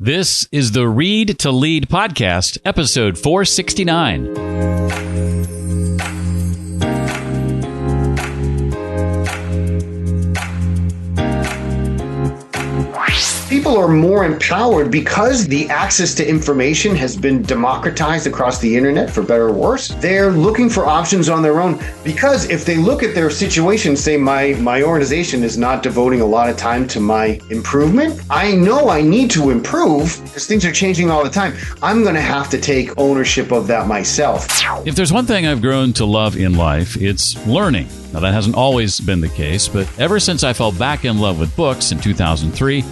This is the Read to Lead podcast, episode 469. People are more empowered because the access to information has been democratized across the internet, for better or worse. They're looking for options on their own because if they look at their situation, say my organization is not devoting a lot of time to my improvement, I know I need to improve because things are changing all the time. I'm going to have to take ownership of that myself. If there's one thing I've grown to love in life, it's learning. Now, that hasn't always been the case, but ever since I fell back in love with books in 2003,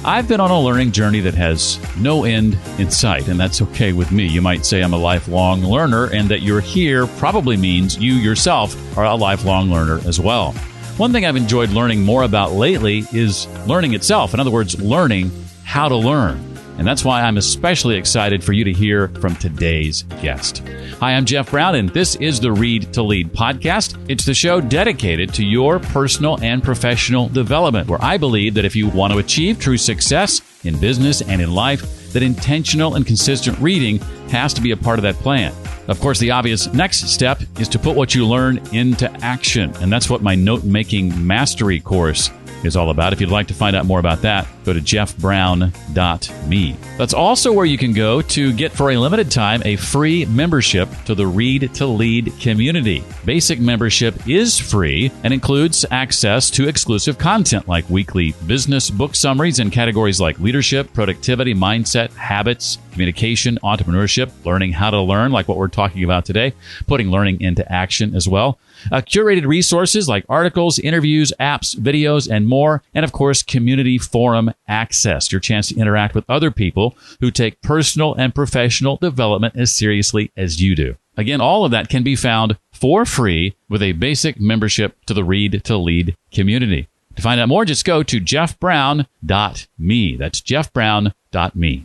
I've been on a learning journey that has no end in sight, and that's okay with me. You might say I'm a lifelong learner, and that you're here probably means you yourself are a lifelong learner as well. One thing I've enjoyed learning more about lately is learning itself. In other words, learning how to learn. And that's why I'm especially excited for you to hear from today's guest. Hi, I'm Jeff Brown, and this is the Read to Lead podcast. It's the show dedicated to your personal and professional development, where I believe that if you want to achieve true success in business and in life, that intentional and consistent reading has to be a part of that plan. Of course, the obvious next step is to put what you learn into action. And that's what my note-making mastery course is all about. If you'd like to find out more about that, go to jeffbrown.me. That's also where you can go to get, for a limited time, a free membership to the Read to Lead community. Basic membership is free and includes access to exclusive content like weekly business book summaries in categories like leadership, productivity, mindset, habits, communication, entrepreneurship, learning how to learn, like what we're talking about today, putting learning into action as well. Curated resources like articles, interviews, apps, videos, and more. And of course, community forum access, your chance to interact with other people who take personal and professional development as seriously as you do. Again, all of that can be found for free with a basic membership to the Read to Lead community. To find out more, just go to jeffbrown.me. That's jeffbrown.me.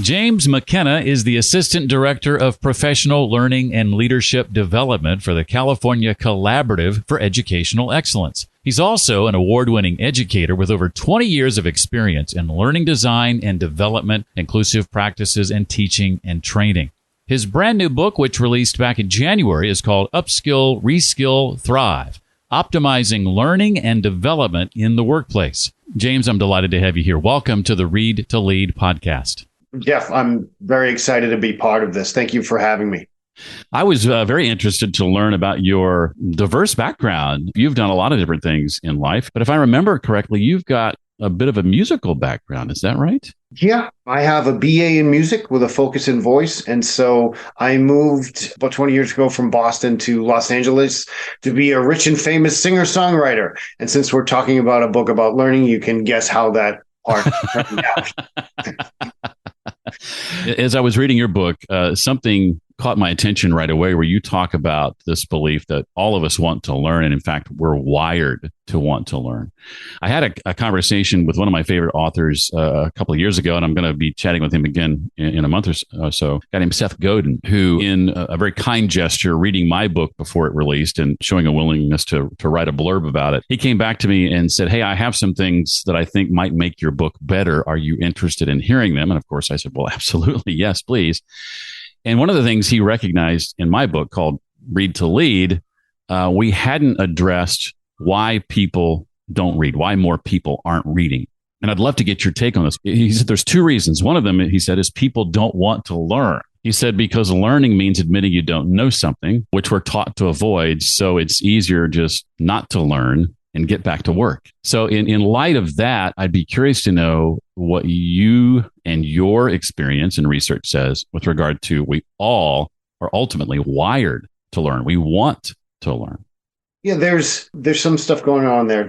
James McKenna is the Assistant Director of Professional Learning and Leadership Development for the California Collaborative for Educational Excellence. He's also an award-winning educator with over 20 years of experience in learning design and development, inclusive practices, and teaching and training. His brand new book, which released back in January, is called Upskill, Reskill, Thrive: Optimizing Learning and Development in the Workplace. James, I'm delighted to have you here. Welcome to the Read to Lead podcast. Jeff, I'm very excited to be part of this. Thank you for having me. I was very interested to learn about your diverse background. You've done a lot of different things in life, but if I remember correctly, you've got a bit of a musical background. Is that right? Yeah, I have a BA in music with a focus in voice. And so I moved about 20 years ago from Boston to Los Angeles to be a rich and famous singer-songwriter. And since we're talking about a book about learning, you can guess how that part turned out. As I was reading your book, something caught my attention right away where you talk about this belief that all of us want to learn. And in fact, we're wired to want to learn. I had a conversation with one of my favorite authors a couple of years ago, and I'm going to be chatting with him again in a month or so. A guy named Seth Godin, who in a very kind gesture, reading my book before it released and showing a willingness to write a blurb about it, he came back to me and said, "Hey, I have some things that I think might make your book better. Are you interested in hearing them?" And of course I said, "Well, absolutely. Yes, please." And one of the things he recognized in my book called Read to Lead, we hadn't addressed why people don't read, why more people aren't reading. And I'd love to get your take on this. He said there's two reasons. One of them, he said, is people don't want to learn. He said because learning means admitting you don't know something, which we're taught to avoid. So it's easier just not to learn and get back to work. So in light of that, I'd be curious to know what you and your experience and research says with regard to we all are ultimately wired to learn. We want to learn. Yeah, there's some stuff going on there.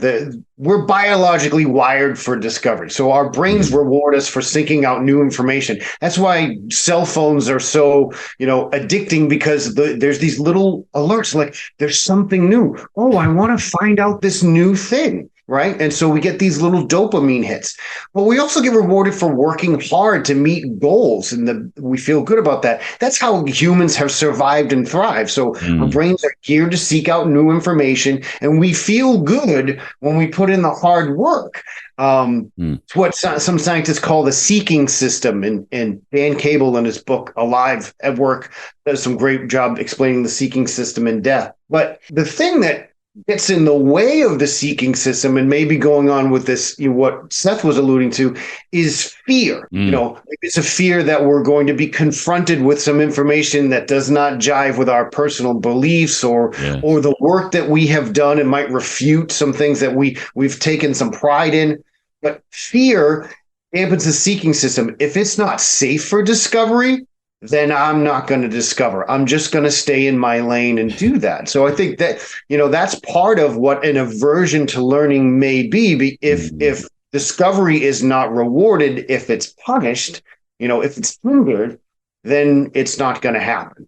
We're biologically wired for discovery. So our brains reward us for seeking out new information. That's why cell phones are so, addicting, because there's these little alerts like there's something new. Oh, I want to find out this new thing. right? And so we get these little dopamine hits. But we also get rewarded for working hard to meet goals, and we feel good about that. That's how humans have survived and thrived. So our brains are geared to seek out new information, and we feel good when we put in the hard work. It's what some scientists call the seeking system, and Dan Cable in his book Alive at Work does some great job explaining the seeking system in depth. But the thing that gets in the way of the seeking system, and maybe going on with this, what Seth was alluding to, is fear. It's a fear that we're going to be confronted with some information that does not jive with our personal beliefs or the work that we have done. It might refute some things that we've taken some pride in. But fear dampens the seeking system. If it's not safe for discovery, then I'm not going to discover. I'm just going to stay in my lane and do that. So I think that, that's part of what an aversion to learning may be. If discovery is not rewarded, if it's punished, if it's hindered, then it's not going to happen.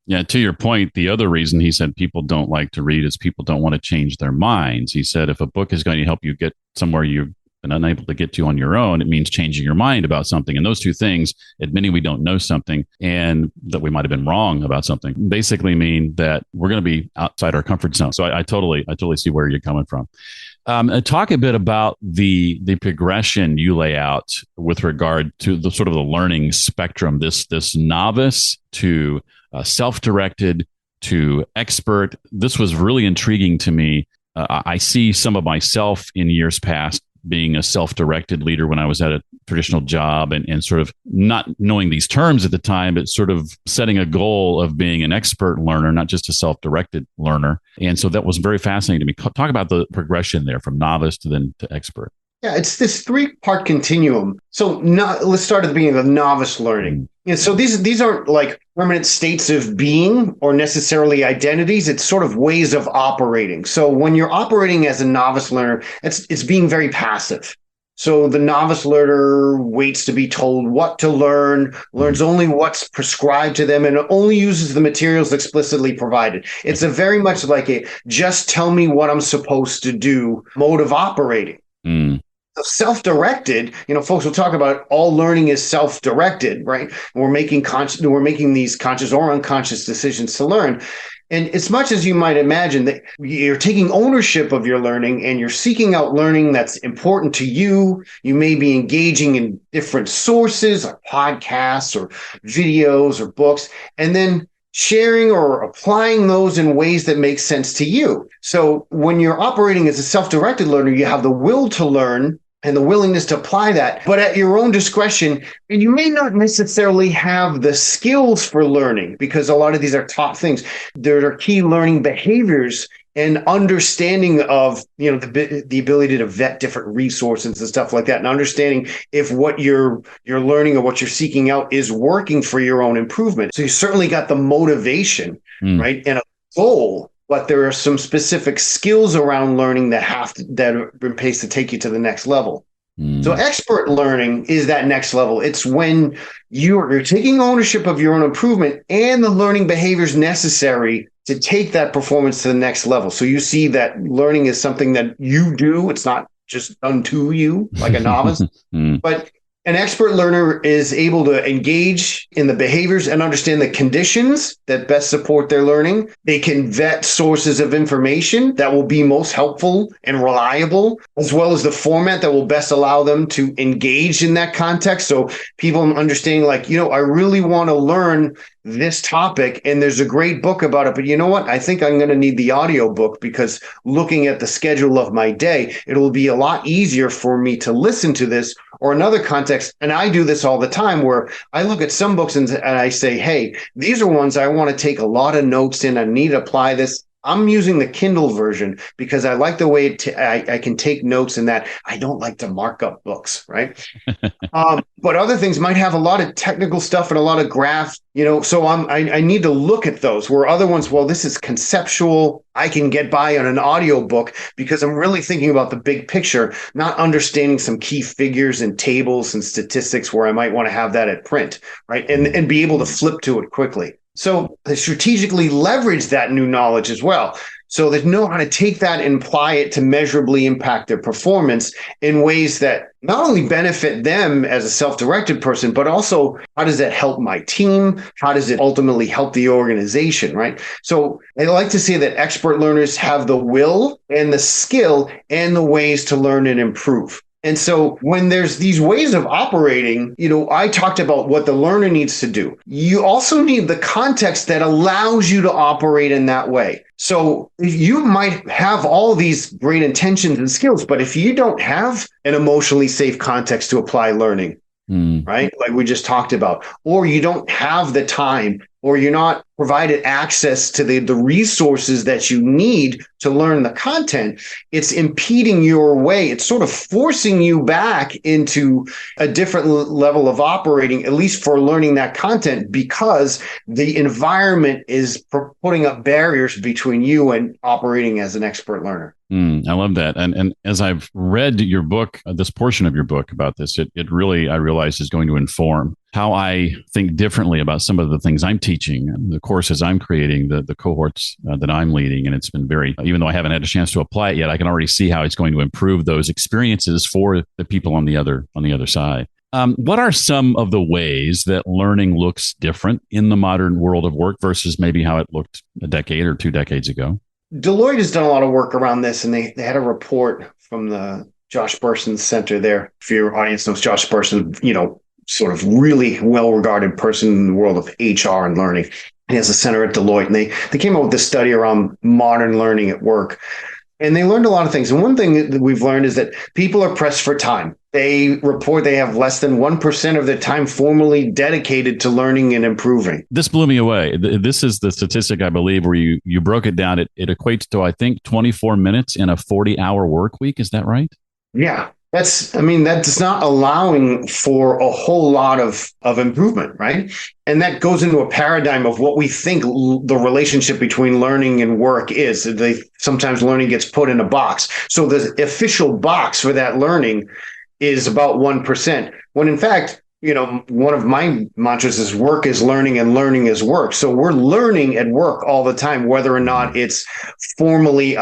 Yeah, to your point, the other reason he said people don't like to read is people don't want to change their minds. He said if a book is going to help you get somewhere you've been unable to get to on your own, it means changing your mind about something. And those two things, admitting we don't know something and that we might have been wrong about something, basically mean that we're going to be outside our comfort zone. So I totally see where you're coming from. Talk a bit about the progression you lay out with regard to the sort of the learning spectrum, this novice to self-directed to expert. This was really intriguing to me. I see some of myself in years past being a self-directed leader when I was at a traditional job and sort of not knowing these terms at the time, but sort of setting a goal of being an expert learner, not just a self-directed learner. And so that was very fascinating to me. Talk about the progression there from novice to then to expert. Yeah, it's this 3-part continuum. So let's start at the beginning of novice learning. So these aren't like permanent states of being or necessarily identities. It's sort of ways of operating. So when you're operating as a novice learner, it's being very passive. So the novice learner waits to be told what to learn, learns only what's prescribed to them, and only uses the materials explicitly provided. It's a very much like a just tell me what I'm supposed to do mode of operating. Self-directed, folks will talk about all learning is self-directed, right? We're making these conscious or unconscious decisions to learn. And as much as you might imagine that you're taking ownership of your learning and you're seeking out learning that's important to you, you may be engaging in different sources or podcasts or videos or books, and then sharing or applying those in ways that make sense to you. So when you're operating as a self-directed learner, you have the will to learn and the willingness to apply that, but at your own discretion. And you may not necessarily have the skills for learning because a lot of these are taught things. There are key learning behaviors and understanding of, the ability to vet different resources and stuff like that, and understanding if what you're learning or what you're seeking out is working for your own improvement. So you certainly got the motivation, right, and a goal. But there are some specific skills around learning that are in place to take you to the next level. So expert learning is that next level. It's when you're taking ownership of your own improvement and the learning behaviors necessary to take that performance to the next level. So you see that learning is something that you do. It's not just done to you like a novice, but an expert learner is able to engage in the behaviors and understand the conditions that best support their learning. They can vet sources of information that will be most helpful and reliable, as well as the format that will best allow them to engage in that context. So people understanding I really want to learn this topic and there's a great book about it, but you know what? I think I'm going to need the audio book because looking at the schedule of my day, it'll be a lot easier for me to listen to this. Or another context, and I do this all the time, where I look at some books and I say, hey, these are ones I want to take a lot of notes in. I need to apply this. I'm using the Kindle version because I like the way I can take notes in that. I don't like to mark up books, right? But other things might have a lot of technical stuff and a lot of graphs, so I need to look at those, where other ones, well, this is conceptual. I can get by on an audio book because I'm really thinking about the big picture, not understanding some key figures and tables and statistics where I might want to have that at print, right? And be able to flip to it quickly. So they strategically leverage that new knowledge as well. So they know how to take that and apply it to measurably impact their performance in ways that not only benefit them as a self-directed person, but also how does that help my team? How does it ultimately help the organization, right? So I like to say that expert learners have the will and the skill and the ways to learn and improve. And so when there's these ways of operating, I talked about what the learner needs to do. You also need the context that allows you to operate in that way. So you might have all these great intentions and skills, but if you don't have an emotionally safe context to apply learning, right? Like we just talked about, or you don't have the time, or you're not provided access to the resources that you need to learn the content, it's impeding your way. It's sort of forcing you back into a different level of operating, at least for learning that content, because the environment is putting up barriers between you and operating as an expert learner. I love that. And as I've read your book, this portion of your book about this, it really, I realize, is going to inform how I think differently about some of the things I'm teaching, the courses I'm creating, the cohorts that I'm leading. And it's been very, even though I haven't had a chance to apply it yet, I can already see how it's going to improve those experiences for the people on the other side. What are some of the ways that learning looks different in the modern world of work versus maybe how it looked a decade or 2 decades ago? Deloitte has done a lot of work around this, and they had a report from the Josh Bersin Center there. If your audience knows Josh Bersin, sort of really well-regarded person in the world of HR and learning. He has a center at Deloitte, and they came up with this study around modern learning at work. And they learned a lot of things. And one thing that we've learned is that people are pressed for time. They report they have less than 1% of their time formally dedicated to learning and improving. This blew me away. This is the statistic, I believe, where you broke it down. It equates to, I think, 24 minutes in a 40-hour work week. Is that right? Yeah. That's not allowing for a whole lot of improvement, right? And that goes into a paradigm of what we think the relationship between learning and work is. Sometimes learning gets put in a box. So the official box for that learning is about 1%, when in fact, one of my mantras is work is learning and learning is work. So we're learning at work all the time, whether or not it's formally,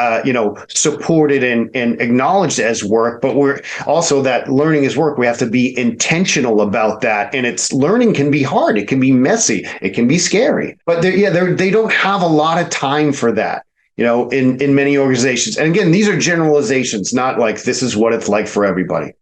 supported and acknowledged as work. But we're also that learning is work. We have to be intentional about that. And learning can be hard. It can be messy. It can be scary. But they don't have a lot of time for that. In many organizations. And again, these are generalizations, not like this is what it's like for everybody.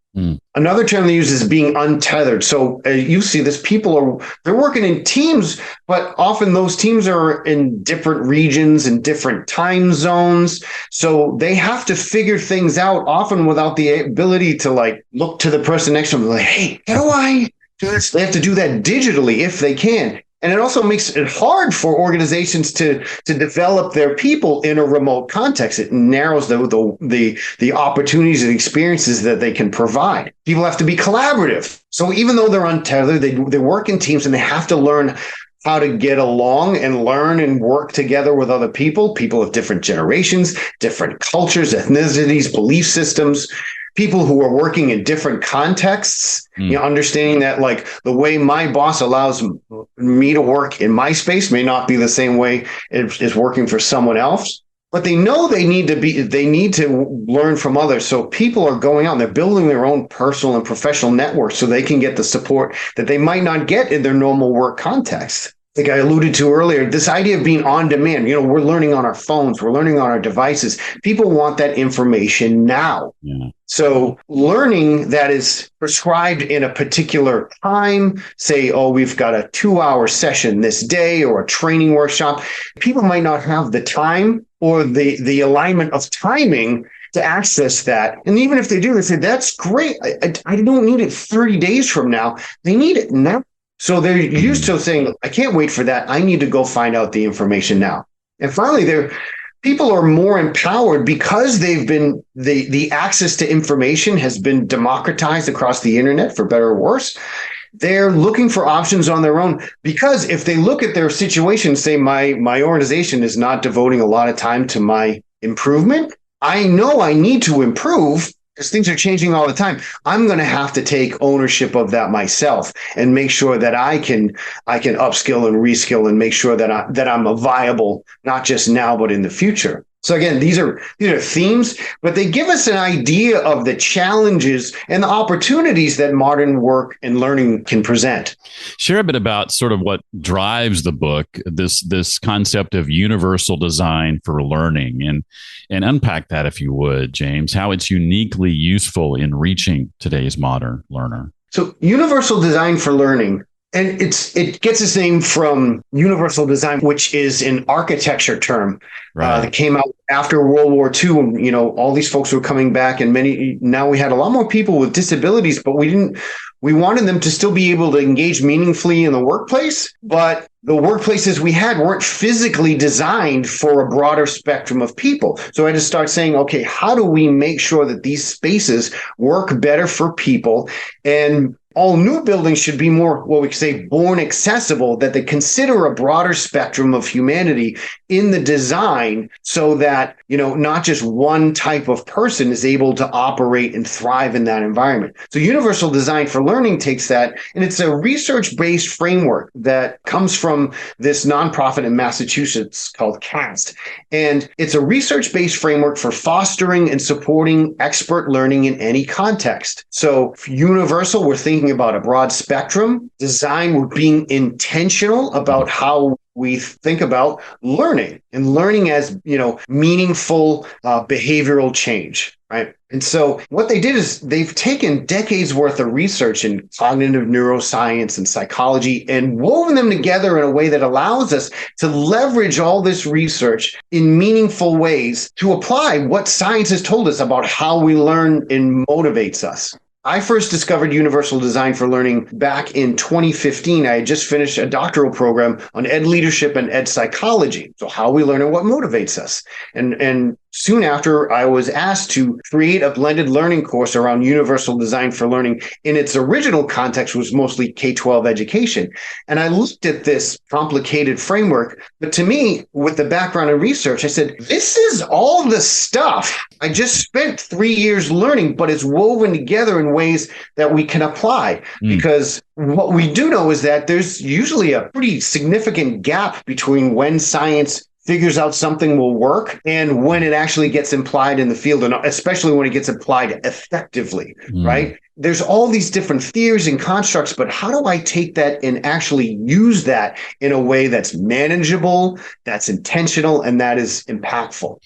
Another term they use is being untethered. So you see this, they're working in teams, but often those teams are in different regions and different time zones. So they have to figure things out, often without the ability to look to the person next to them, like, hey, how do I do this? They have to do that digitally if they can. And it also makes it hard for organizations to develop their people in a remote context. It narrows the opportunities and experiences that they can provide. People have to be collaborative. So even though they're untethered, they work in teams and they have to learn how to get along and learn and work together with other people of different generations, different cultures, ethnicities, belief systems. People who are working in different contexts, understanding that the way my boss allows me to work in my space may not be the same way it is working for someone else. But they know they need to learn from others. So people are going out and they're building their own personal and professional networks so they can get the support that they might not get in their normal work context. Like I alluded to earlier, this idea of being on demand, we're learning on our phones, we're learning on our devices. People want that information now. Yeah. So learning that is prescribed in a particular time, say, we've got a 2-hour session this day or a training workshop. People might not have the time or the alignment of timing to access that. And even if they do, they say, that's great. I don't need it 30 days from now. They need it now. So they're used to saying, I can't wait for that. I need to go find out the information now. And finally, people are more empowered because they've been the access to information has been democratized across the internet, for better or worse. They're looking for options on their own, because if they look at their situation, say my organization is not devoting a lot of time to my improvement, I know I need to improve because things are changing all the time. I'm going to have to take ownership of that myself and make sure that I can upskill and reskill and make sure that I'm a viable, not just now, but in the future. So again, these are themes, but they give us an idea of the challenges and the opportunities that modern work and learning can present. Share a bit about sort of what drives the book, this concept of universal design for learning, and unpack that, if you would, James, how it's uniquely useful in reaching today's modern learner. So universal design for learning, and it gets its name from universal design, which is an architecture term that came out after World War II. And, all these folks were coming back, and now we had a lot more people with disabilities, but we wanted them to still be able to engage meaningfully in the workplace. But the workplaces we had weren't physically designed for a broader spectrum of people. So I had to start saying, okay, how do we make sure that these spaces work better for people? And all new buildings should be more, what we could say, born accessible, that they consider a broader spectrum of humanity in the design so that, not just one type of person is able to operate and thrive in that environment. So universal design for learning takes that, and it's a research-based framework that comes from this nonprofit in Massachusetts called CAST. And it's a research-based framework for fostering and supporting expert learning in any context. So universal, we're thinking about a broad spectrum. Design, we're being intentional about how we think about learning, and learning as, meaningful behavioral change, right? And so what they did is they've taken decades worth of research in cognitive neuroscience and psychology and woven them together in a way that allows us to leverage all this research in meaningful ways to apply what science has told us about how we learn and motivates us. I first discovered universal design for learning back in 2015. I had just finished a doctoral program on ed leadership and ed psychology. So how we learn and what motivates us. And soon after, I was asked to create a blended learning course around universal design for learning. In its original context was mostly K-12 education. And I looked at this complicated framework, but to me, with the background in research, I said, this is all the stuff I just spent 3 years learning, but it's woven together in ways that we can apply. Because what we do know is that there's usually a pretty significant gap between when science figures out something will work and when it actually gets applied in the field, and especially when it gets applied effectively, right? There's all these different theories and constructs, but how do I take that and actually use that in a way that's manageable, that's intentional, and that is impactful?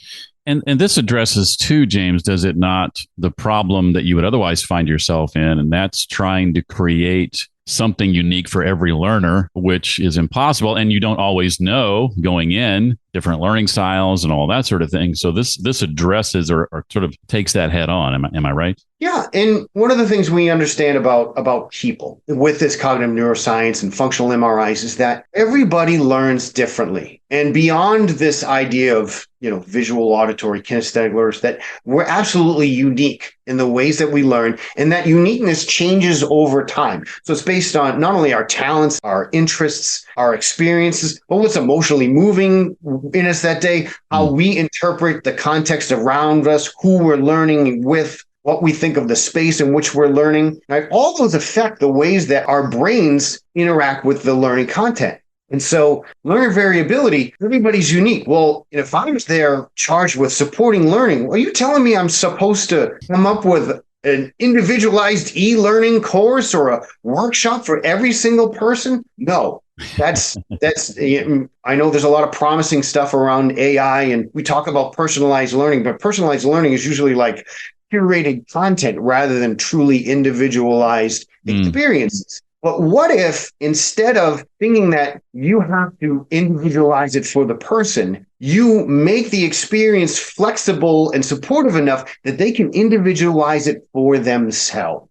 And this addresses too, James, does it not, the problem that you would otherwise find yourself in, and that's trying to create something unique for every learner, which is impossible. And you don't always know going in different learning styles and all that sort of thing. So this addresses or sort of takes that head on. Am I right? Yeah. And one of the things we understand about people with this cognitive neuroscience and functional MRIs is that everybody learns differently. And beyond this idea of, visual, auditory, kinesthetic learners, that we're absolutely unique in the ways that we learn, and that uniqueness changes over time. So it's based on not only our talents, our interests, our experiences, but what's emotionally moving in us that day, how we interpret the context around us, who we're learning with, what we think of the space in which we're learning. Right? All those affect the ways that our brains interact with the learning content. And so learner variability, everybody's unique. Well, if I was there charged with supporting learning, are you telling me I'm supposed to come up with an individualized e-learning course or a workshop for every single person? No. That's I know there's a lot of promising stuff around AI, and we talk about personalized learning, but personalized learning is usually like curated content rather than truly individualized experiences. But what if instead of thinking that you have to individualize it for the person, you make the experience flexible and supportive enough that they can individualize it for themselves?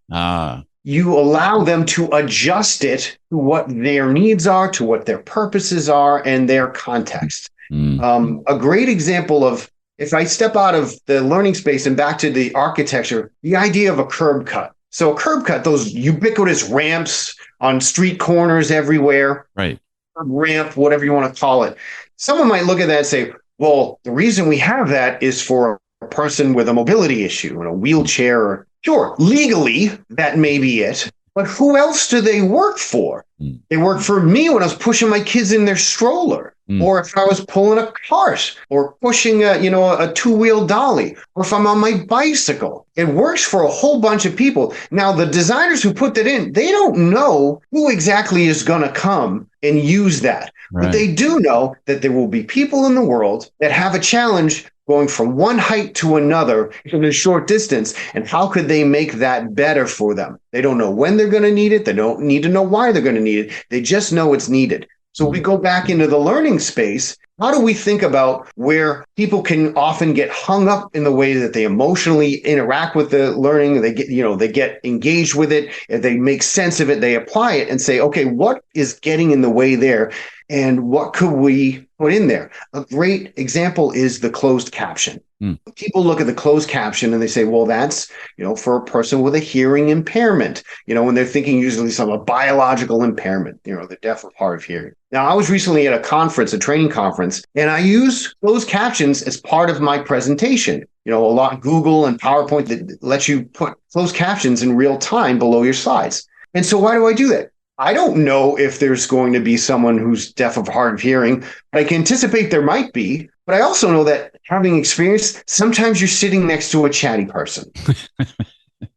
You allow them to adjust it to what their needs are, to what their purposes are, and their context. A great example of, if I step out of the learning space and back to the architecture, the idea of a curb cut. So a curb cut, those ubiquitous ramps on street corners everywhere, right? Ramp, whatever you want to call it. Someone might look at that and say, well, the reason we have that is for a person with a mobility issue, in a wheelchair. Sure, legally, that may be it. But who else do they work for? They work for me when I was pushing my kids in their stroller. or if I was pulling a cart or pushing a two-wheel dolly, or if I'm on my bicycle. It works for a whole bunch of people. Now, the designers who put that in, they don't know who exactly is going to come and use that. Right. But they do know that there will be people in the world that have a challenge going from one height to another in a short distance. And how could they make that better for them? They don't know when they're going to need it. They don't need to know why they're going to need it. They just know it's needed. So we go back into the learning space. How do we think about where people can often get hung up in the way that they emotionally interact with the learning? They get engaged with it. If they make sense of it, they apply it and say, okay, what is getting in the way there? And what could we put in there? A great example is the closed caption. People look at the closed caption and they say, well, that's, for a person with a hearing impairment, when they're thinking usually some a biological impairment, the deaf or hard of hearing. Now, I was recently at a training conference, and I use closed captions as part of my presentation. A lot Google and PowerPoint that lets you put closed captions in real time below your slides. And so why do I do that? I don't know if there's going to be someone who's deaf or hard of hearing, but I can anticipate there might be. But I also know that having experience, sometimes you're sitting next to a chatty person.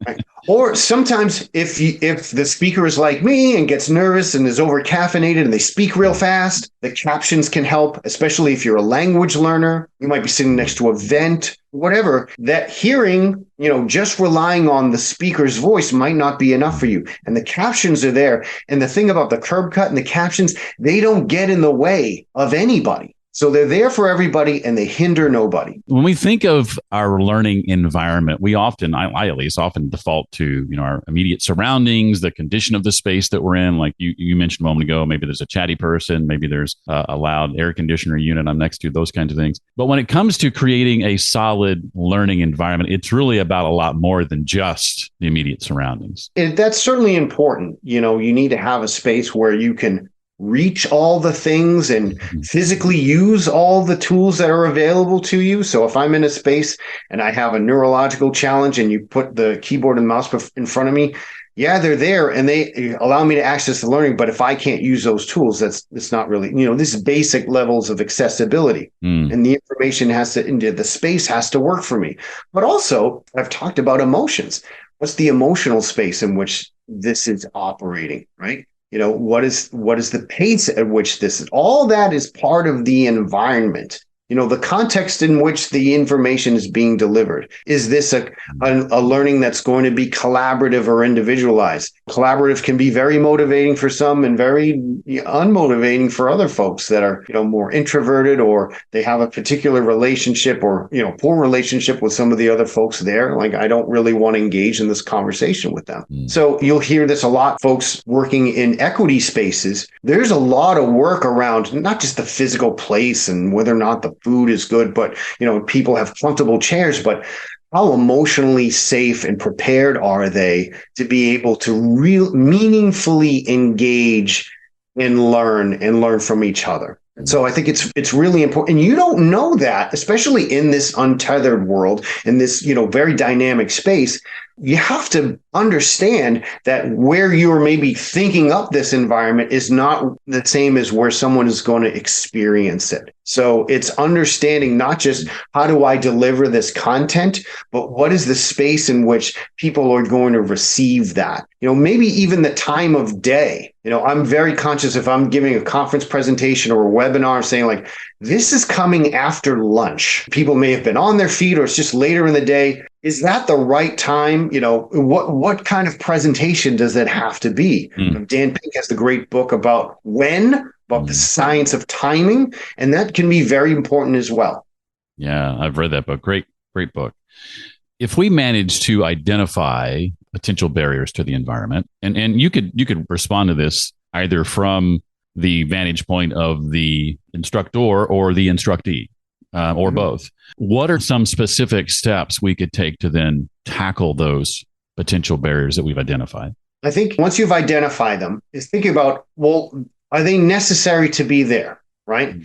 Right? Or sometimes if the speaker is like me and gets nervous and is over caffeinated and they speak real fast, the captions can help, especially if you're a language learner. You might be sitting next to a vent, whatever. That hearing, just relying on the speaker's voice might not be enough for you. And the captions are there. And the thing about the curb cut and the captions, they don't get in the way of anybody. So they're there for everybody and they hinder nobody. When we think of our learning environment, we often, I at least often default to, our immediate surroundings, the condition of the space that we're in. Like you mentioned a moment ago, maybe there's a chatty person, maybe there's a loud air conditioner unit I'm next to, those kinds of things. But when it comes to creating a solid learning environment, it's really about a lot more than just the immediate surroundings. That's certainly important. You need to have a space where you can reach all the things and physically use all the tools that are available to you. So if I'm in a space and I have a neurological challenge and you put the keyboard and mouse in front of me, yeah, they're there and they allow me to access the learning. But if I can't use those tools, it's not really, this is basic levels of accessibility and the information the space has to work for me. But also I've talked about emotions. What's the emotional space in which this is operating, right? What is the pace at which this is? All that is part of the environment. The context in which the information is being delivered. Is this a learning that's going to be collaborative or individualized? Collaborative can be very motivating for some and very unmotivating for other folks that are, more introverted, or they have a particular relationship or, poor relationship with some of the other folks there. Like, I don't really want to engage in this conversation with them. So you'll hear this a lot, folks working in equity spaces. There's a lot of work around not just the physical place and whether or not the food is good, but, people have comfortable chairs, but how emotionally safe and prepared are they to be able to meaningfully engage and learn from each other? And so I think it's really important. And you don't know that, especially in this untethered world, in this, very dynamic space. You have to understand that where you're maybe thinking up this environment is not the same as where someone is going to experience it. So it's understanding not just how do I deliver this content, but what is the space in which people are going to receive that? Maybe even the time of day. I'm very conscious if I'm giving a conference presentation or a webinar saying like, this is coming after lunch. People may have been on their feet or it's just later in the day. Is that the right time? What kind of presentation does that have to be? Dan Pink has the great book about the science of timing, and that can be very important as well. Yeah, I've read that book. Great book. If we manage to identify potential barriers to the environment, and you could respond to this either from the vantage point of the instructor or the instructee, or both. What are some specific steps we could take to then tackle those potential barriers that we've identified? I think once you've identified them, is thinking about, well, are they necessary to be there, right?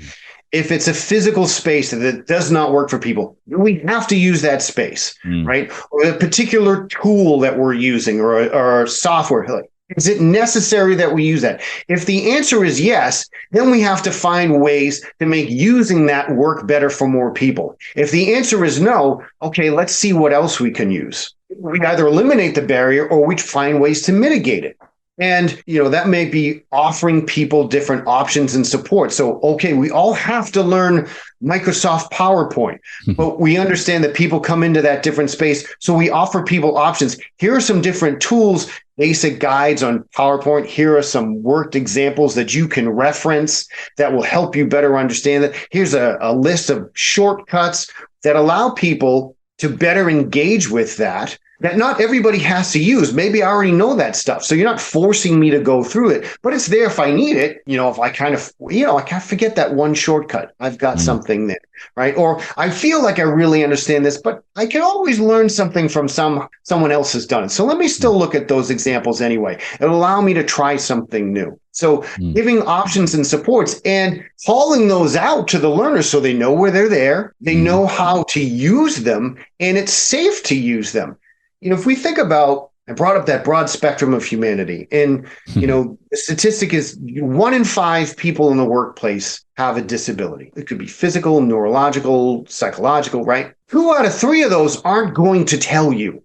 If it's a physical space that does not work for people, we have to use that space, right? Or a particular tool that we're using or software. Is it necessary that we use that? If the answer is yes, then we have to find ways to make using that work better for more people. If the answer is no, okay, let's see what else we can use. We either eliminate the barrier or we find ways to mitigate it. And, that may be offering people different options and support. So, okay, we all have to learn Microsoft PowerPoint, but we understand that people come into that different space. So we offer people options. Here are some different tools, basic guides on PowerPoint. Here are some worked examples that you can reference that will help you better understand it. Here's a list of shortcuts that allow people to better engage with that not everybody has to use. Maybe I already know that stuff. So you're not forcing me to go through it, but it's there if I need it. If I I can't forget that one shortcut, I've got something there, right? Or I feel like I really understand this, but I can always learn something from someone else has done it. So let me still look at those examples anyway. It'll allow me to try something new. So giving options and supports and calling those out to the learners so they know where they're there, they know how to use them, and it's safe to use them. If we think about, I brought up that broad spectrum of humanity, and, the statistic is 1 in 5 people in the workplace have a disability. It could be physical, neurological, psychological, right? 2 out of 3 of those aren't going to tell you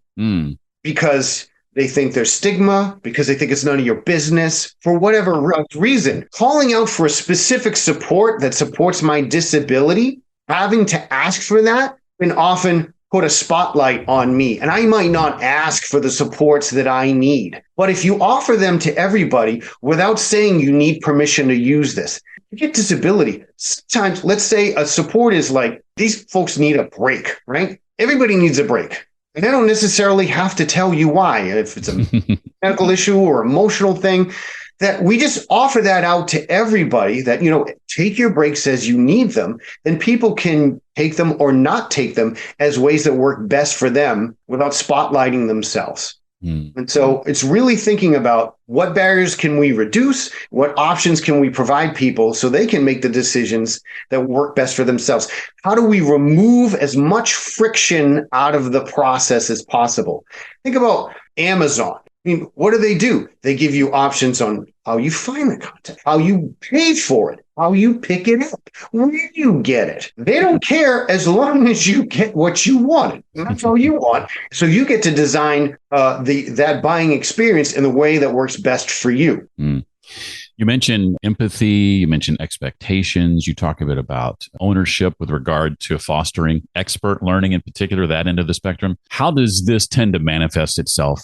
because they think there's stigma, because they think it's none of your business, for whatever reason. Calling out for a specific support that supports my disability, having to ask for that, can often put a spotlight on me. And I might not ask for the supports that I need. But if you offer them to everybody without saying you need permission to use this, you get disability. Sometimes, let's say a support is like, these folks need a break, right? Everybody needs a break. And they don't necessarily have to tell you why, if it's a medical issue or emotional thing, that we just offer that out to everybody that, take your breaks as you need them, and people can take them or not take them as ways that work best for them without spotlighting themselves. And so it's really thinking about what barriers can we reduce, what options can we provide people so they can make the decisions that work best for themselves. How do we remove as much friction out of the process as possible? Think about Amazon. What do? They give you options on how you find the content, how you pay for it, how you pick it up, where you get it. They don't care as long as you get what you want. And that's all you want. So you get to design that buying experience in the way that works best for you. You mentioned empathy, you mentioned expectations, you talk a bit about ownership with regard to fostering expert learning, in particular, that end of the spectrum. How does this tend to manifest itself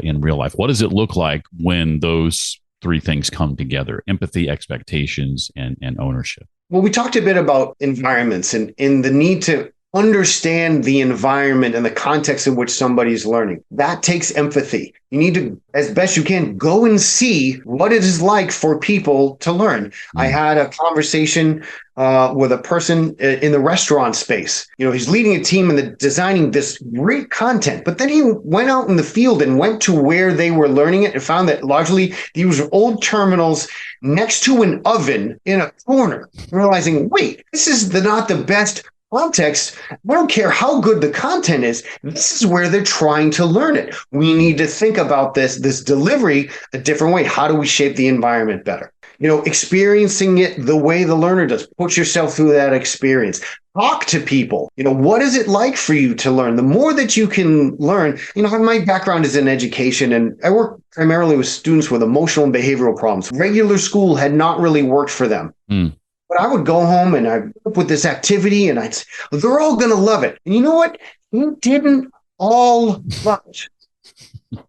in real life? What does it look like when those 3 things come together: empathy, expectations, and ownership? Well, we talked a bit about environments and the need to understand the environment and the context in which somebody's learning. That takes empathy. You need to, as best you can, go and see what it is like for people to learn. I had a conversation with a person in the restaurant space. He's leading a team and designing this great content, but then he went out in the field and went to where they were learning it and found that largely these were old terminals next to an oven in a corner, realizing, wait, this is not the best context. I don't care how good the content is. This is where they're trying to learn it. We need to think about this delivery a different way. How do we shape the environment better? Experiencing it the way the learner does. Put yourself through that experience. Talk to people. What is it like for you to learn? The more that you can learn, my background is in education, and I work primarily with students with emotional and behavioral problems. Regular school had not really worked for them. But I would go home and I'd up with this activity and I'd say, they're all going to love it. And you know what? You didn't all love it.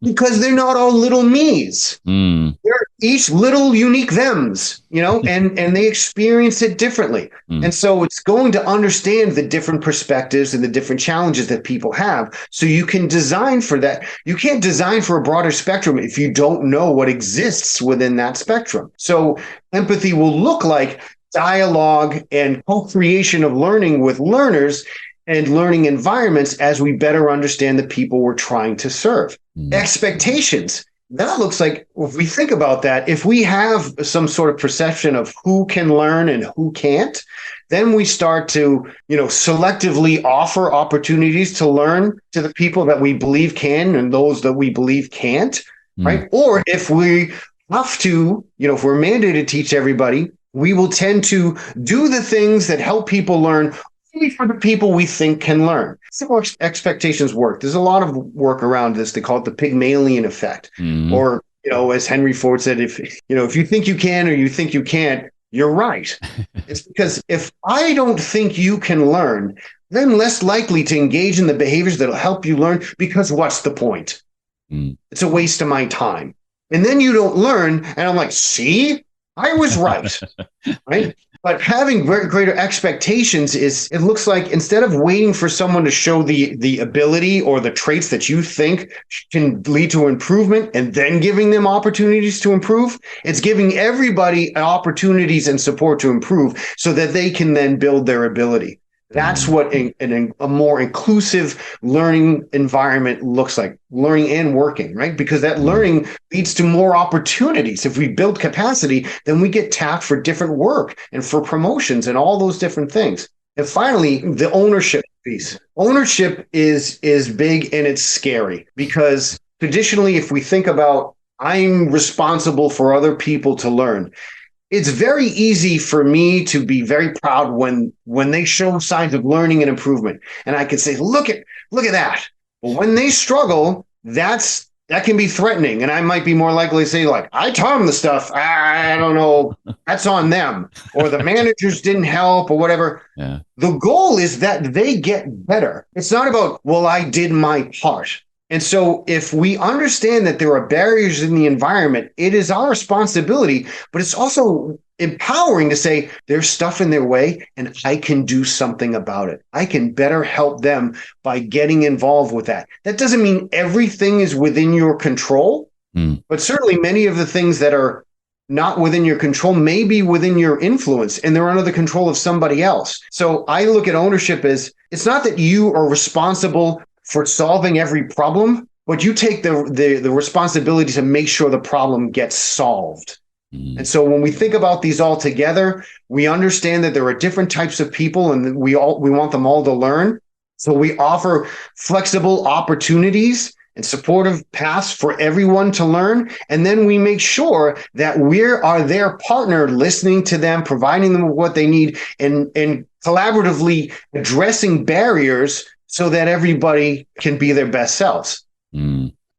Because they're not all little me's. They're each little unique thems, and they experience it differently. And so it's going to understand the different perspectives and the different challenges that people have. So you can design for that. You can't design for a broader spectrum if you don't know what exists within that spectrum. So empathy will look like dialogue and co-creation of learning with learners and learning environments as we better understand the people we're trying to serve. Expectations. That looks like, if we think about that, if we have some sort of perception of who can learn and who can't, then we start to, selectively offer opportunities to learn to the people that we believe can and those that we believe can't. right? Or if we have to, if we're mandated to teach everybody, we will tend to do the things that help people learn only for the people we think can learn. So expectations work. There's a lot of work around this. They call it the Pygmalion effect. Or, as Henry Ford said, if you think you can or you think you can't, you're right. It's because if I don't think you can learn, then I'm less likely to engage in the behaviors that'll help you learn, because what's the point? It's a waste of my time. And then you don't learn. And I'm like, see, I was right. Right. But having greater expectations it looks like, instead of waiting for someone to show the ability or the traits that you think can lead to improvement and then giving them opportunities to improve, it's giving everybody opportunities and support to improve so that they can then build their ability. That's what a more inclusive learning environment looks like, learning and working, right? Because that learning leads to more opportunities. If we build capacity, then we get tapped for different work and for promotions and all those different things. And finally, the ownership piece. Ownership is big and it's scary, because traditionally, if we think about I'm responsible for other people to learn, it's very easy for me to be very proud when they show signs of learning and improvement. And I can say, look at that. But when they struggle, that can be threatening. And I might be more likely to say, like, I taught them the stuff. I don't know. That's on them. Or the managers didn't help or whatever. Yeah. The goal is that they get better. It's not about, well, I did my part. And so if we understand that there are barriers in the environment, it is our responsibility, but it's also empowering to say there's stuff in their way and I can do something about it. I can better help them by getting involved with that. That doesn't mean everything is within your control, but certainly many of the things that are not within your control may be within your influence, and they're under the control of somebody else. So I look at ownership as, it's not that you are responsible for solving every problem, but you take the responsibility to make sure the problem gets solved. And so when we think about these all together, we understand that there are different types of people and we want them all to learn. So we offer flexible opportunities and supportive paths for everyone to learn. And then we make sure that we are their partner, listening to them, providing them with what they need, and collaboratively addressing barriers so that everybody can be their best selves.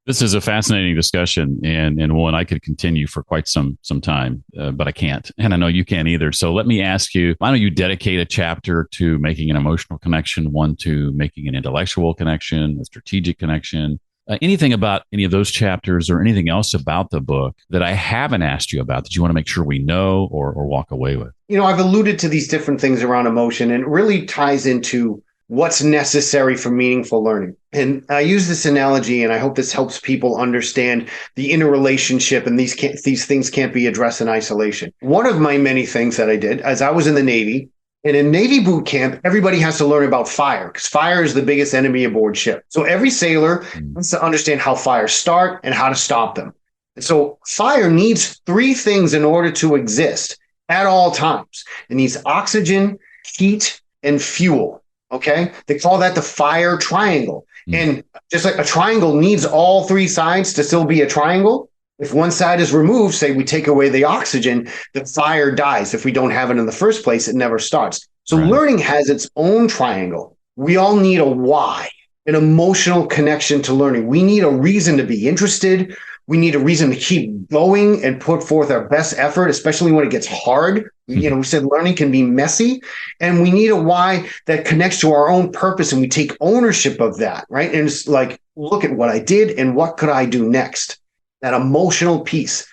This is a fascinating discussion and one I could continue for quite some time, but I can't. And I know you can't either. So let me ask you, why don't you dedicate a chapter to making an emotional connection, one to making an intellectual connection, a strategic connection, anything about any of those chapters or anything else about the book that I haven't asked you about that you want to make sure we know or walk away with? I've alluded to these different things around emotion, and it really ties into what's necessary for meaningful learning. And I use this analogy, and I hope this helps people understand the interrelationship, and these things can't be addressed in isolation. One of my many things that I did, as I was in the Navy, and in Navy boot camp, everybody has to learn about fire, because fire is the biggest enemy aboard ship. So every sailor wants to understand how fires start and how to stop them. And so fire needs three things in order to exist at all times. It needs oxygen, heat, and fuel. Okay, they call that the fire triangle. And just like a triangle needs all three sides to still be a triangle, if one side is removed, say we take away the oxygen, the fire dies. If we don't have it in the first place, it never starts. So learning has its own triangle. We all need a why, an emotional connection to learning. We need a reason to be interested. We need a reason to keep going and put forth our best effort, especially when it gets hard. We said learning can be messy, and we need a why that connects to our own purpose, and we take ownership of that, right? And it's like, look at what I did and what could I do next? That emotional piece.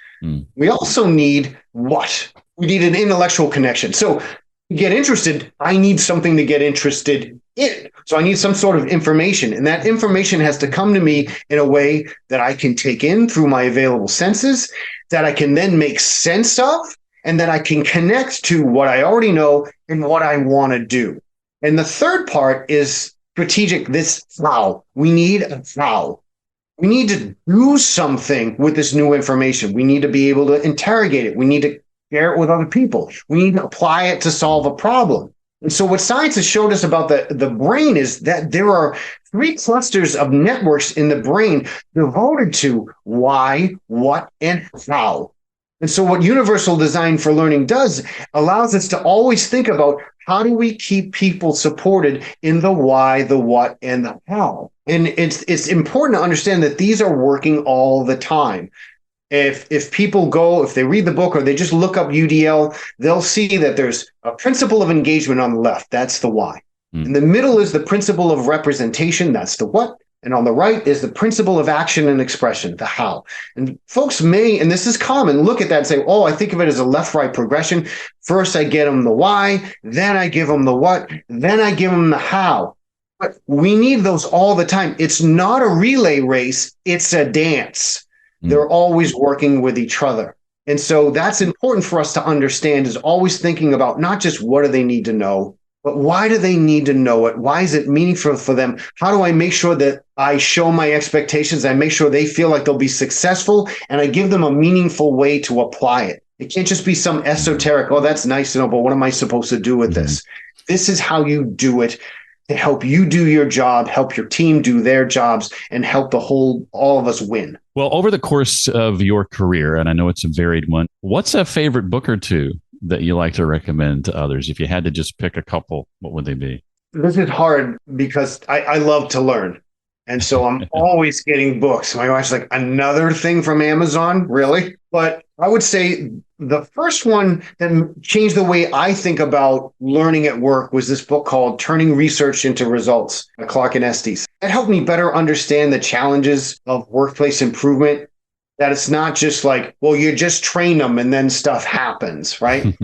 We also need what? We need an intellectual connection. So to get interested, I need something to get interested in. So I need some sort of information, and that information has to come to me in a way that I can take in through my available senses, that I can then make sense of, and that I can connect to what I already know and what I want to do. And the third part is strategic. This how. We need a how. We need to do something with this new information. We need to be able to interrogate it. We need to share it with other people. We need to apply it to solve a problem. And so what science has showed us about the brain is that there are three clusters of networks in the brain devoted to why, what, and how. And so what universal design for learning does allows us to always think about how do we keep people supported in the why, the what, and the how. And it's important to understand that these are working all the time. If people go, if they read the book or they just look up UDL, they'll see that there's a principle of engagement on the left. That's the why. In the middle is the principle of representation. That's the what. And on the right is the principle of action and expression, the how. And folks may, and this is common, look at that and say, oh, I think of it as a left-right progression. First, I get them the why, then I give them the what, then I give them the how. But we need those all the time. It's not a relay race. It's a dance. They're always working with each other. And so that's important for us to understand, is always thinking about not just what do they need to know, but why do they need to know it? Why is it meaningful for them? How do I make sure that I show my expectations? I make sure they feel like they'll be successful, and I give them a meaningful way to apply it. It can't just be some esoteric, oh, that's nice to know, but what am I supposed to do with this? This is how you do it to help you do your job, help your team do their jobs, and help all of us win. Well, over the course of your career, and I know it's a varied one, what's a favorite book or two that you like to recommend to others? If you had to just pick a couple, what would they be? This is hard because I love to learn. And so I'm always getting books. My wife's like, another thing from Amazon? Really? But I would say the first one that changed the way I think about learning at work was this book called Turning Research into Results by Clark and Estes. It helped me better understand the challenges of workplace improvement, that it's not just like, well, you just train them and then stuff happens, right?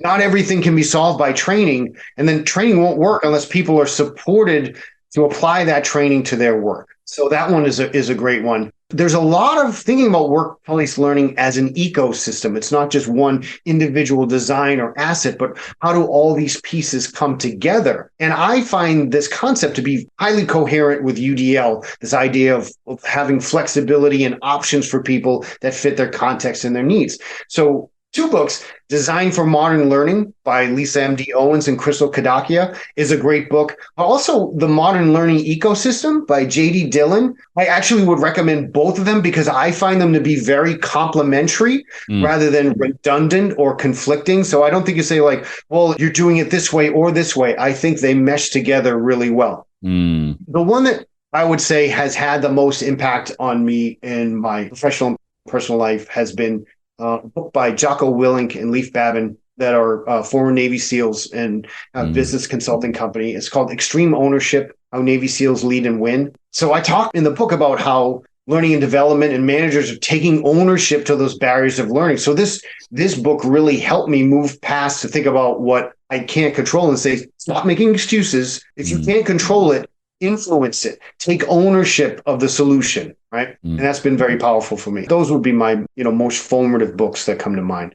Not everything can be solved by training, and then training won't work unless people are supported to apply that training to their work. So that one is a great one. There's a lot of thinking about workplace learning as an ecosystem. It's not just one individual design or asset, but how do all these pieces come together? And I find this concept to be highly coherent with UDL, this idea of having flexibility and options for people that fit their context and their needs. So 2 books, Design for Modern Learning by Lisa M.D. Owens and Crystal Kadakia is a great book. Also, The Modern Learning Ecosystem by J.D. Dillon. I actually would recommend both of them because I find them to be very complementary rather than redundant or conflicting. So I don't think you say like, well, you're doing it this way or this way. I think they mesh together really well. The one that I would say has had the most impact on me in my professional and personal life has been a book by Jocko Willink and Leif Babin that are former Navy SEALs and a business consulting company. It's called Extreme Ownership, How Navy SEALs Lead and Win. So I talk in the book about how learning and development and managers are taking ownership to those barriers of learning. So this book really helped me move past to think about what I can't control and say, stop making excuses. If you can't control it, influence it, take ownership of the solution, right? And that's been very powerful for me. Those would be my, most formative books that come to mind.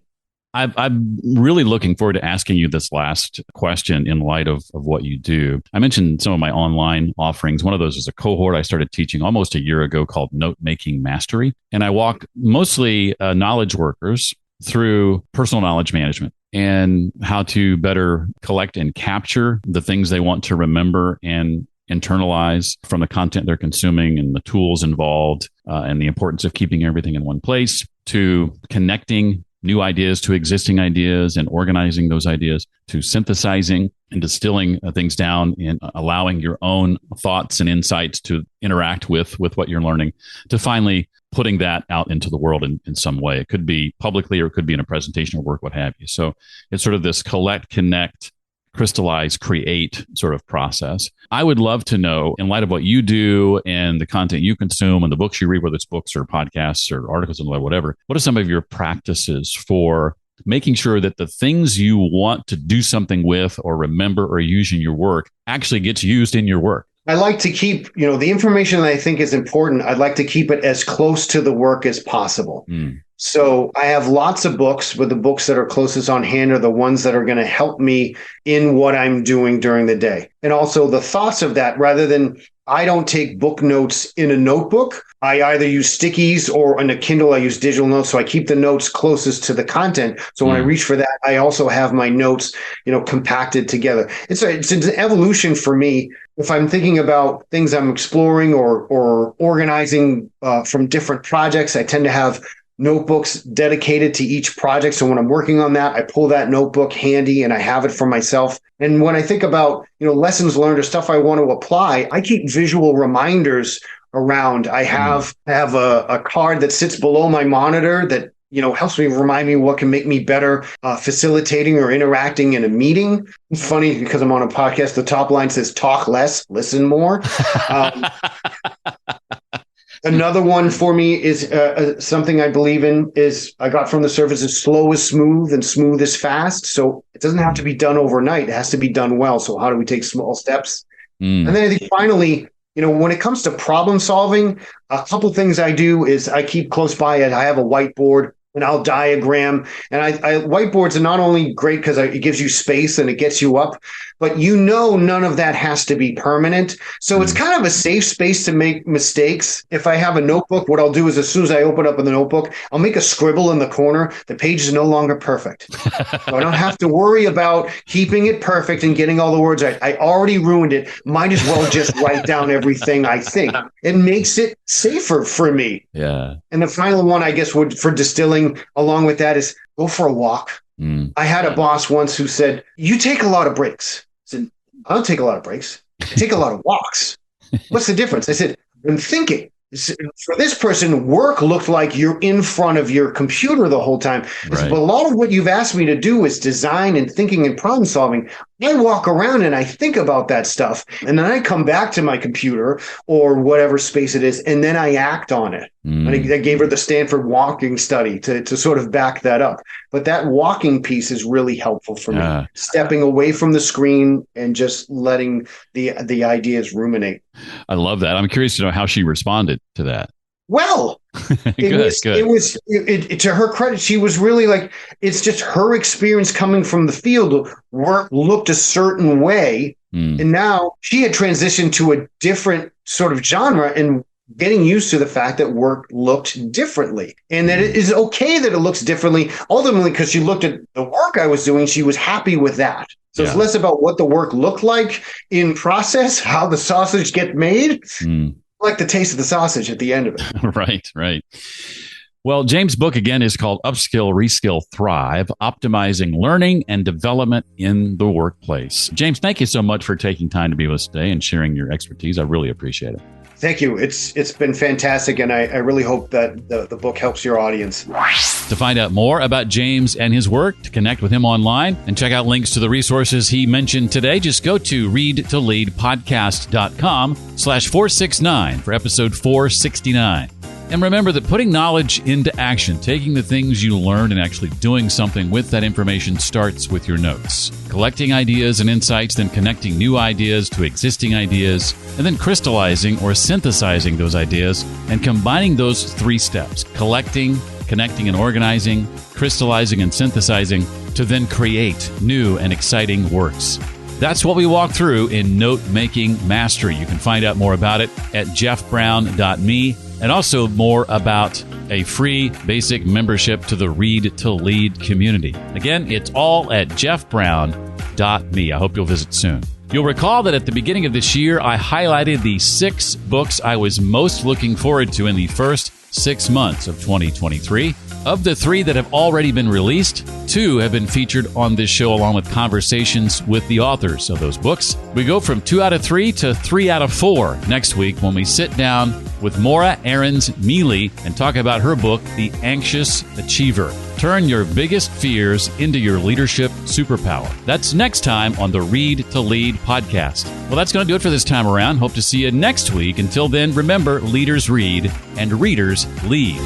I'm really looking forward to asking you this last question in light of what you do. I mentioned some of my online offerings. One of those is a cohort I started teaching almost a year ago called Note Making Mastery. And I walk mostly knowledge workers through personal knowledge management and how to better collect and capture the things they want to remember and internalize from the content they're consuming and the tools involved and the importance of keeping everything in one place, to connecting new ideas to existing ideas and organizing those ideas, to synthesizing and distilling things down and allowing your own thoughts and insights to interact with what you're learning, to finally putting that out into the world in some way. It could be publicly or it could be in a presentation or work, what have you. So it's sort of this collect, connect, crystallize, create sort of process. I would love to know, in light of what you do and the content you consume and the books you read, whether it's books or podcasts or articles and whatever, what are some of your practices for making sure that the things you want to do something with or remember or use in your work actually gets used in your work? I like to keep, the information that I think is important, I'd like to keep it as close to the work as possible. So I have lots of books, but the books that are closest on hand are the ones that are going to help me in what I'm doing during the day. And also the thoughts of that, rather than I don't take book notes in a notebook. I either use stickies or on a Kindle, I use digital notes. So I keep the notes closest to the content. So when I reach for that, I also have my notes, compacted together. It's an evolution for me. If I'm thinking about things I'm exploring or organizing from different projects, I tend to have notebooks dedicated to each project. So when I'm working on that, I pull that notebook handy and I have it for myself. And when I think about, lessons learned or stuff I want to apply, I keep visual reminders around. I have a card that sits below my monitor that, helps me remind me what can make me better facilitating or interacting in a meeting. It's funny because I'm on a podcast. The top line says, talk less, listen more. Another one for me is something I believe in is I got from the surface is slow is smooth and smooth is fast. So it doesn't have to be done overnight. It has to be done well. So how do we take small steps? And then I think finally, when it comes to problem solving, a couple things I do is I keep close by it. I have a whiteboard and I'll diagram. And I whiteboards are not only great because it gives you space and it gets you up, but none of that has to be permanent. So it's kind of a safe space to make mistakes. If I have a notebook, what I'll do is as soon as I open up in the notebook, I'll make a scribble in the corner. The page is no longer perfect. So I don't have to worry about keeping it perfect and getting all the words right. I already ruined it. Might as well just write down everything I think. It makes it safer for me. Yeah. And the final one, I guess, for distilling along with that is go for a walk. I had a boss once who said, you take a lot of breaks. I said, I don't take a lot of breaks. I take a lot of walks. What's the difference? I said, I'm thinking. For this person, work looked like you're in front of your computer the whole time. Right. But a lot of what you've asked me to do is design and thinking and problem solving. I walk around and I think about that stuff. And then I come back to my computer or whatever space it is, and then I act on it. And I gave her the Stanford walking study to sort of back that up. But that walking piece is really helpful for me. Stepping away from the screen and just letting the ideas ruminate. I love that. I'm curious to know how she responded to that. Well, it was to her credit, she was really like, it's just her experience coming from the field. Work looked a certain way. And now she had transitioned to a different sort of genre and getting used to the fact that work looked differently and that it is okay that it looks differently. Ultimately, because she looked at the work I was doing, she was happy with that. So it's less about what the work looked like in process, how the sausage get made, like the taste of the sausage at the end of it. Right. Well, James' book again is called Upskill, Reskill, Thrive, Optimizing Learning and Development in the Workplace. James, thank you so much for taking time to be with us today and sharing your expertise. I really appreciate it. Thank you. It's been fantastic, and I really hope that the book helps your audience. To find out more about James and his work, to connect with him online, and check out links to the resources he mentioned today, just go to readtoleadpodcast.com/469 for episode 469. And remember that putting knowledge into action, taking the things you learn and actually doing something with that information starts with your notes. Collecting ideas and insights, then connecting new ideas to existing ideas, and then crystallizing or synthesizing those ideas and combining those three steps: collecting, connecting and organizing, crystallizing and synthesizing, to then create new and exciting works. That's what we walk through in Note Making Mastery. You can find out more about it at jeffbrown.me. And also more about a free basic membership to the Read to Lead community. Again, it's all at jeffbrown.me. I hope you'll visit soon. You'll recall that at the beginning of this year, I highlighted the 6 books I was most looking forward to in the first 6 months of 2023. Of the 3 that have already been released, 2 have been featured on this show along with conversations with the authors of those books. We go from 2 out of 3 to 3 out of 4 next week when we sit down with Maura Ahrens-Mealy and talk about her book, The Anxious Achiever. Turn your biggest fears into your leadership superpower. That's next time on the Read to Lead podcast. Well, that's going to do it for this time around. Hope to see you next week. Until then, remember, leaders read and readers lead.